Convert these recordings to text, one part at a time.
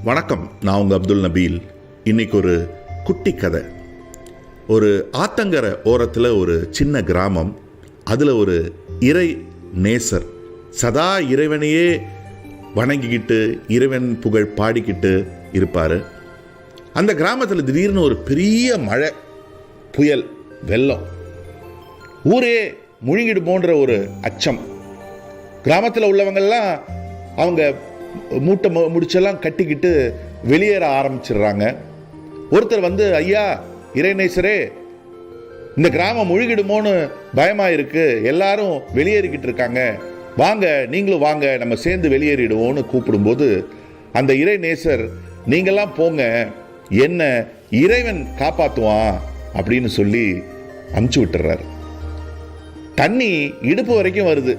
வணக்கம், நான் உங்கள் அப்துல் நபீல். இன்னைக்கு ஒரு குட்டி கதை. ஒரு ஆத்தங்கரை ஓரத்தில் ஒரு சின்ன கிராமம். அதில் ஒரு இறை நேசர் சதா இறைவனையே வணங்கிக்கிட்டு இறைவன் புகழ் பாடிக்கிட்டு இருப்பார். அந்த கிராமத்தில் திடீர்னு ஒரு பெரிய மழை, புயல், வெள்ளம், ஊரே முழுங்கிடு போன்ற ஒரு அச்சம். கிராமத்தில் உள்ளவங்கெல்லாம் அவங்க மூட்டை முடிச்செல்லாம் கட்டிக்கிட்டு வெளியேற ஆரம்பிச்சிடுறாங்க. ஒருத்தர் வந்து, ஐயா இறைநேசரே, இந்த கிராமம் முழுகிடுமோன்னு பயமா இருக்கு, எல்லாரும் வெளியேறிக்கிட்டு இருக்காங்க, வாங்க நீங்களும் வாங்க, நம்ம சேர்ந்து வெளியேறிடுவோன்னு கூப்பிடும்போது அந்த இறைநேசர், நீங்கெல்லாம் போங்க, என்ன இறைவன் காப்பாற்றுவான் அப்படின்னு சொல்லி அமுச்சு விட்டுறாரு. தண்ணி இடுப்பு வரைக்கும் வருது.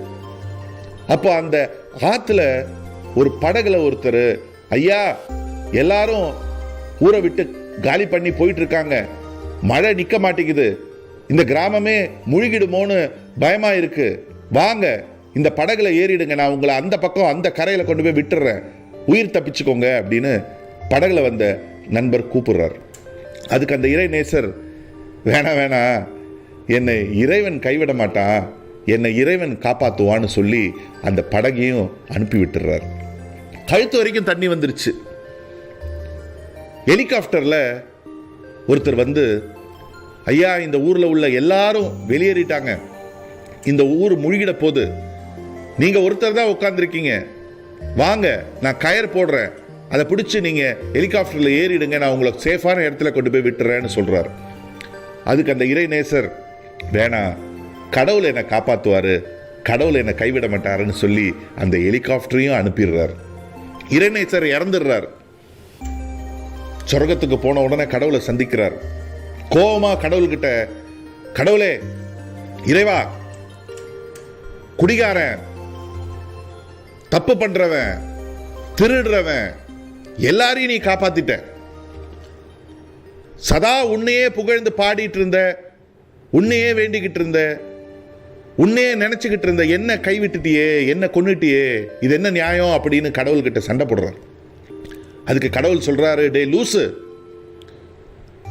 அப்போ அந்த ஆற்றுல ஒரு படகுல ஒருத்தர், ஐயா எல்லாரும் ஊரை விட்டு காலி பண்ணி போயிட்டு இருக்காங்க, மழை நிற்க மாட்டேங்குது, இந்த கிராமமே முழுகிடுமோன்னு பயமா இருக்கு, வாங்க இந்த படகுல ஏறிடுங்க, நான் உங்களை அந்த பக்கம் அந்த கரையில் கொண்டு போய் விட்டுறேன், உயிர் தப்பிச்சுக்கோங்க அப்படின்னு படகுல வந்த நண்பர் கூப்பிடுறார். அதுக்கு அந்த இறைநேசர், வேணாம் வேணாம், என்னை இறைவன் கைவிட மாட்டான், என்னை இறைவன் காப்பாற்றுவான்னு சொல்லி அந்த படகையும் அனுப்பி விட்டுறார். கழுத்து வரைக்கும் தண்ணி வந்துருச்சு. ஹெலிகாப்டரில் ஒருத்தர் வந்து, ஐயா இந்த ஊரில் உள்ள எல்லாரும் வெளியேறிட்டாங்க, இந்த ஊர் முழுகிட போது, நீங்கள் ஒருத்தர் தான் உட்காந்துருக்கீங்க, வாங்க நான் கயர் போடுறேன், அதை பிடிச்சி நீங்கள் ஹெலிகாப்டரில் ஏறிடுங்க, நான் உங்களை சேஃபான இடத்துல கொண்டு போய் விட்டுறேன்னு சொல்கிறார். அதுக்கு அந்த இறைநேசர், வேணாம், கடவுள் என்னை காப்பாற்றுவார், கடவுள் என்னை கைவிட மாட்டாருன்னு சொல்லி அந்த ஹெலிகாப்டரையும் அனுப்பிடுறார். இறைநேசர் இறந்துடுறார். சொர்க்கத்துக்கு போன உடனே கடவுளை சந்திக்கிறார். கோபமா கடவுள்கிட்ட, கடவுளே, இறைவா, குடிகாரன், தப்பு பண்றவன், திருடுறவன் எல்லாரையும் நீ காப்பாத்திட்ட, சதா உன்னையே புகழ்ந்து பாடிட்டு இருந்த, உன்னையே வேண்டிக்கிட்டு இருந்த, உன்னையே நினைச்சுக்கிட்டு இருந்த என்ன கைவிட்டுட்டியே, என்ன கொன்னுட்டியே, இது என்ன நியாயம் அப்படின்னு கடவுள்கிட்ட சண்டை போடுறார். அதுக்கு கடவுள் சொல்றாரு, டே லூசு,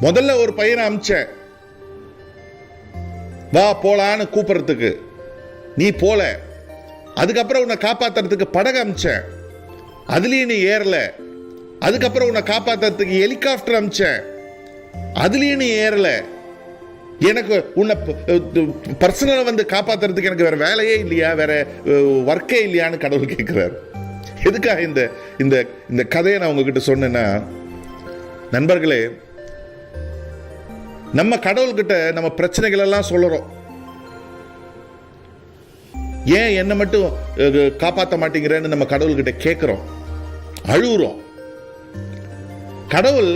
முதல்ல ஒரு பையனை அமிச்சேன், வா போலான்னு கூப்பிடுறதுக்கு, நீ போல, அதுக்கப்புறம் உன்னை காப்பாத்துறதுக்கு படகு அமிச்சேன், அதுலயும் நீ ஏறல, அதுக்கப்புறம் உன்னை காப்பாத்துறதுக்கு ஹெலிகாப்டர் அமிச்சேன், அதுலயும் நீ ஏறல, எனக்கு உன்னை பர்சனலா வந்து காப்பாத்துறதுக்கு எனக்கு வேற வேலையே இல்லையா, வேற ஒர்க்கே இல்லையான்னு கடவுள் கேட்கிறார். எதுக்காக இந்த இந்த இந்த கதையை நான் உங்ககிட்ட சொன்னேன்னா, நண்பர்களே, நம்ம கடவுள்கிட்ட நம்ம பிரச்சனைகள் எல்லாம் சொல்லுறோம், ஏன் என்னை மட்டும் காப்பாற்ற மாட்டேங்கிறேன்னு நம்ம கடவுள்கிட்ட கேட்கிறோம், அழுகுறோம். கடவுள்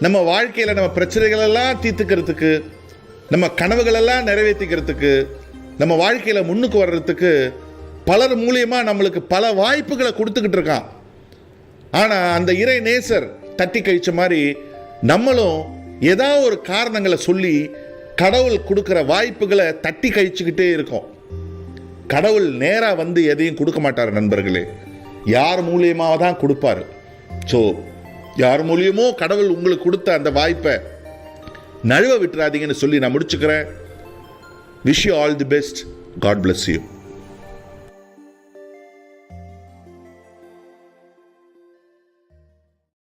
நம்ம வாழ்க்கையில நம்ம பிரச்சனைகள் எல்லாம் தீர்த்துக்கிறதுக்கு, நம்ம கனவுகள் எல்லாம் நிறைவேற்றிக்கிறதுக்கு, நம்ம வாழ்க்கையில முன்னுக்கு வர்றதுக்கு பலர் மூலியமா நம்மளுக்கு பல வாய்ப்புகளை கொடுத்துக்கிட்டு இருக்கான். ஆனா அந்த இறை நேசர் தட்டி கழிச்ச மாதிரி நம்மளும் ஏதாவது ஒரு காரணங்களை சொல்லி கடவுள் கொடுக்கிற வாய்ப்புகளை தட்டி கழிச்சுக்கிட்டே இருக்கோம். கடவுள் நேரா வந்து எதையும் கொடுக்க மாட்டார் நண்பர்களே, யார் மூலியமாக தான் கொடுப்பாரு. ஸோ யார் மூலியமோ கடவுள் உங்களுக்கு கொடுத்த அந்த வாய்ப்பை நழுவ விட்டுறாதீங்கன்னு சொல்லி நான் முடிச்சுக்கிறேன். Wish you all the best. God bless you.